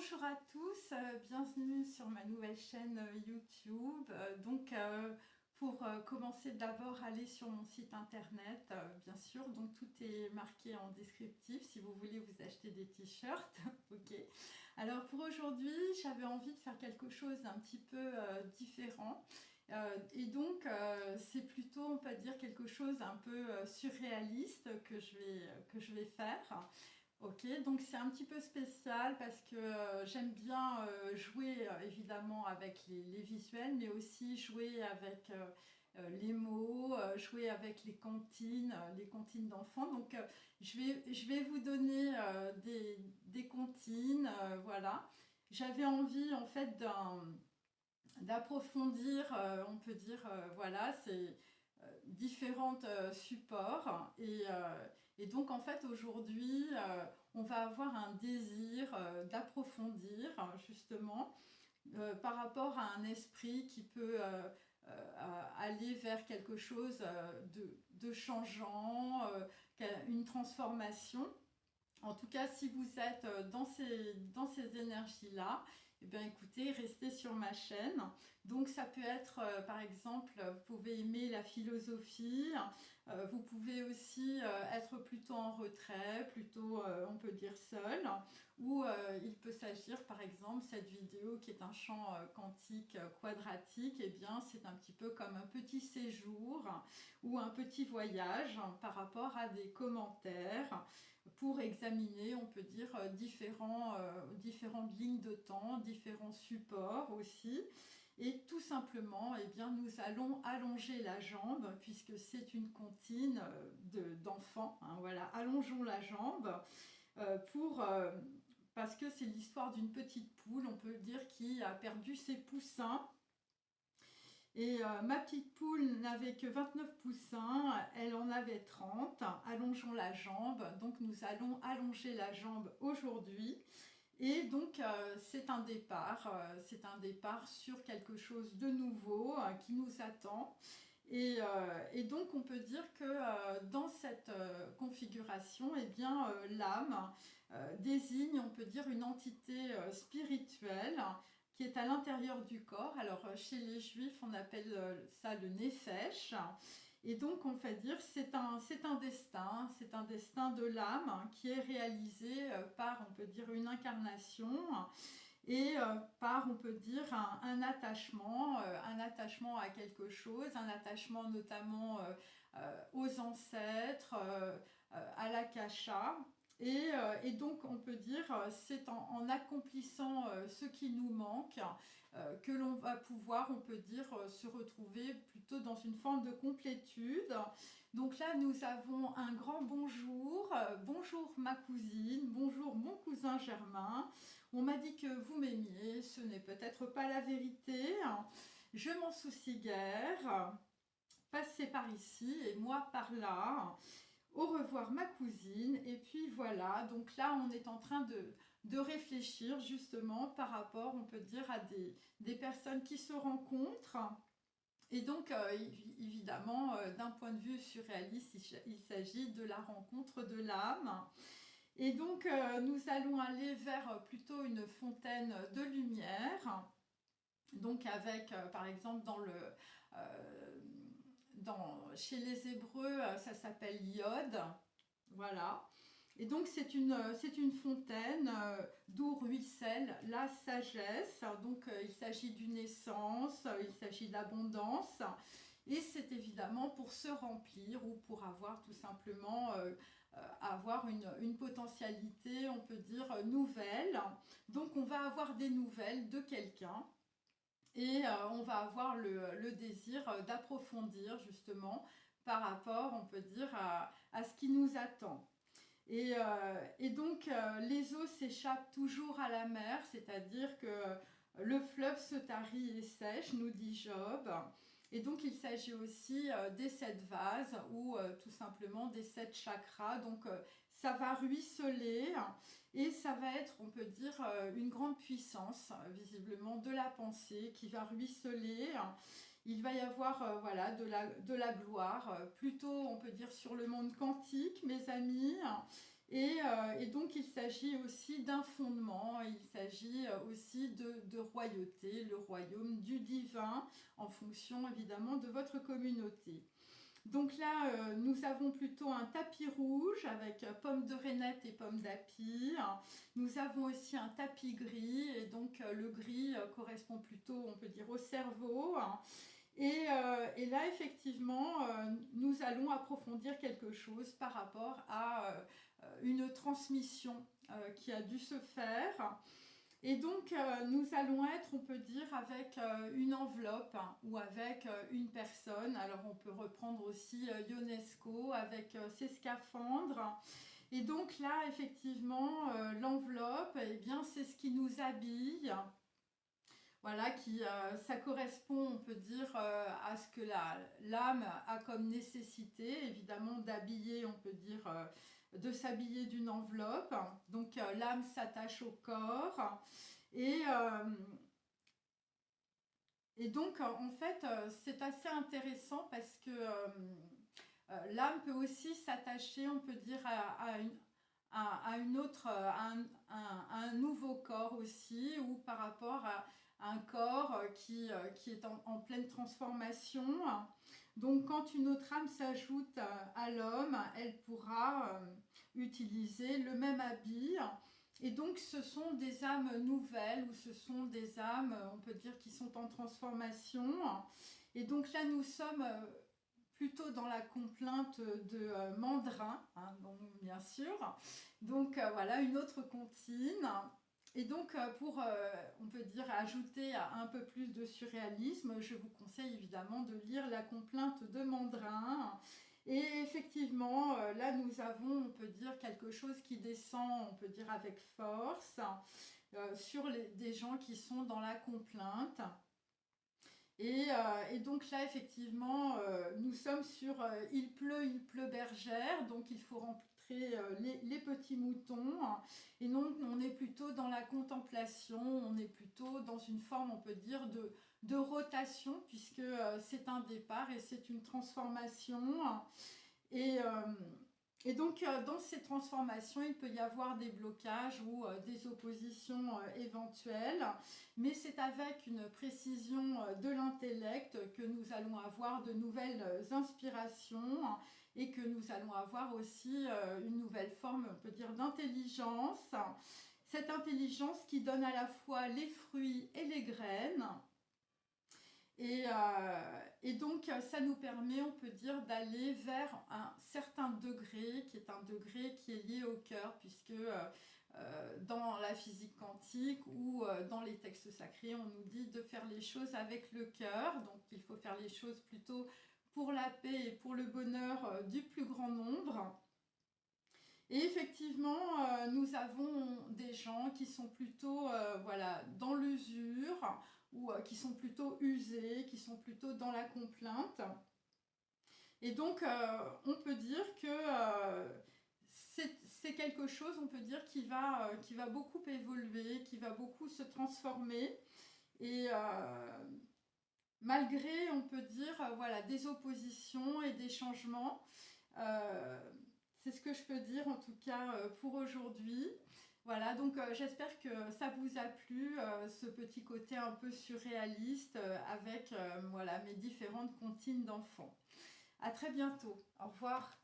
Bonjour à tous, bienvenue sur ma nouvelle chaîne YouTube. Pour commencer, d'abord aller sur mon site internet, bien sûr. Donc tout est marqué en descriptif si vous voulez vous acheter des t-shirts. Ok. Alors pour aujourd'hui, j'avais envie de faire quelque chose d'un petit peu différent. C'est plutôt, on peut dire, quelque chose un peu surréaliste que je vais faire. Ok, donc c'est un petit peu spécial parce que j'aime bien jouer évidemment avec les visuels, mais aussi jouer avec les mots, jouer avec les comptines d'enfants. Je vais vous donner des comptines, voilà. J'avais envie en fait d'approfondir, on peut dire, voilà, c'est différents supports. Et donc, en fait, aujourd'hui, on va avoir un désir d'approfondir, justement, par rapport à un esprit qui peut aller vers quelque chose de changeant, une transformation. En tout cas, si vous êtes dans ces énergies-là, eh bien écoutez, restez sur ma chaîne. Donc ça peut être, par exemple, vous pouvez aimer la philosophie, vous pouvez aussi être plutôt en retrait, plutôt, on peut dire, seul, ou il peut s'agir, par exemple, cette vidéo qui est un champ quantique quadratique, eh bien c'est un petit peu comme un petit séjour ou un petit voyage par rapport à des commentaires pour examiner, on peut dire, différentes lignes de temps, différents supports aussi. Et tout simplement, eh bien, nous allons allonger la jambe, puisque c'est une comptine d'enfant. Hein, voilà, allongeons la jambe parce que c'est l'histoire d'une petite poule, on peut dire, qui a perdu ses poussins. Et ma petite poule n'avait que 29 poussins, elle en avait 30. Allongeons la jambe, donc nous allons allonger la jambe aujourd'hui. Et donc c'est un départ sur quelque chose de nouveau qui nous attend. Et donc on peut dire que dans cette configuration, eh bien l'âme désigne, on peut dire, une entité spirituelle qui est à l'intérieur du corps. Alors chez les juifs, on appelle ça le nefesh. Et donc on fait dire c'est un destin de l'âme qui est réalisé par, on peut dire, une incarnation et par, on peut dire, un attachement à quelque chose, un attachement notamment aux ancêtres, à l'akasha. Et donc on peut dire c'est en accomplissant ce qui nous manque que l'on va pouvoir, on peut dire, se retrouver plutôt dans une forme de complétude. Donc là nous avons un grand bonjour, bonjour ma cousine, bonjour mon cousin Germain. On m'a dit que vous m'aimiez, ce n'est peut-être pas la vérité, je m'en soucie guère, passez par ici et moi par là. Au revoir ma cousine. Et puis voilà, donc là on est en train de réfléchir justement par rapport, on peut dire, à des personnes qui se rencontrent. Et donc évidemment d'un point de vue surréaliste, il s'agit de la rencontre de l'âme. Et donc nous allons aller vers plutôt une fontaine de lumière, donc avec par exemple chez les Hébreux, ça s'appelle Yod, voilà. Et donc c'est une fontaine d'où ruisselle la sagesse. Donc il s'agit d'une essence, il s'agit d'abondance. Et c'est évidemment pour se remplir ou pour avoir tout simplement avoir une potentialité, on peut dire, nouvelle. Donc on va avoir des nouvelles de quelqu'un. Et on va avoir le désir d'approfondir justement par rapport, on peut dire, à ce qui nous attend. Et donc les eaux s'échappent toujours à la mer, c'est-à-dire que le fleuve se tarit et sèche, nous dit Job. Et donc il s'agit aussi des 7 vases ou tout simplement des 7 chakras. Donc ça va ruisseler et ça va être, on peut dire, une grande puissance visiblement de la pensée qui va ruisseler. Il va y avoir voilà, de la gloire, plutôt on peut dire sur le monde quantique, mes amis. Et donc il s'agit aussi d'un fondement, il s'agit aussi de royauté, le royaume du divin, en fonction évidemment de votre communauté. Donc là, nous avons plutôt un tapis rouge avec pommes de reinette et pommes d'api. Nous avons aussi un tapis gris, et donc le gris correspond plutôt, on peut dire, au cerveau. Et là, effectivement, nous allons approfondir quelque chose par rapport à une transmission qui a dû se faire. Et donc, nous allons être, on peut dire, avec une enveloppe ou avec une personne. Alors, on peut reprendre aussi Ionesco avec ses scaphandres. Et donc là, effectivement, l'enveloppe, eh bien, c'est ce qui nous habille. Voilà, ça correspond, on peut dire, à ce que l'âme a comme nécessité, évidemment, d'habiller, on peut dire, de s'habiller d'une enveloppe. Donc, l'âme s'attache au corps. Et, euh, et donc, en fait, c'est assez intéressant parce que l'âme peut aussi s'attacher, on peut dire, à une autre, à un nouveau corps aussi, ou par rapport à un corps qui est en pleine transformation. Donc quand une autre âme s'ajoute à l'homme, elle pourra utiliser le même habit. Et donc ce sont des âmes nouvelles, ou ce sont des âmes, on peut dire, qui sont en transformation. Et donc là, nous sommes plutôt dans la complainte de Mandrin, hein, donc, bien sûr. Donc voilà, une autre comptine. Et donc pour, on peut dire, ajouter un peu plus de surréalisme, je vous conseille évidemment de lire la complainte de Mandrin. Et effectivement, là nous avons, on peut dire, quelque chose qui descend, on peut dire, avec force, sur des gens qui sont dans la complainte. Et donc là, effectivement, nous sommes sur il pleut bergère, donc il faut rentrer les petits moutons. Et donc, on est plutôt dans la contemplation, on est plutôt dans une forme, on peut dire, de rotation, puisque c'est un départ et c'est une transformation. Et, euh, et donc, dans ces transformations, il peut y avoir des blocages ou des oppositions éventuelles, mais c'est avec une précision de l'intellect que nous allons avoir de nouvelles inspirations, et que nous allons avoir aussi une nouvelle forme, on peut dire, d'intelligence. Cette intelligence qui donne à la fois les fruits et les graines. Et donc, ça nous permet, on peut dire, d'aller vers un certain degré, qui est un degré qui est lié au cœur, puisque dans la physique quantique ou dans les textes sacrés, on nous dit de faire les choses avec le cœur. Donc, il faut faire les choses plutôt pour la paix et pour le bonheur du plus grand nombre. Et effectivement, nous avons des gens qui sont plutôt voilà, dans l'usure, ou qui sont plutôt usés, qui sont plutôt dans la complainte. Et donc, on peut dire que c'est quelque chose, on peut dire, qui va beaucoup évoluer, qui va beaucoup se transformer. Et malgré, on peut dire, voilà, des oppositions et des changements, c'est ce que je peux dire en tout cas pour aujourd'hui. Voilà, donc j'espère que ça vous a plu, ce petit côté un peu surréaliste avec voilà, mes différentes comptines d'enfants. À très bientôt. Au revoir.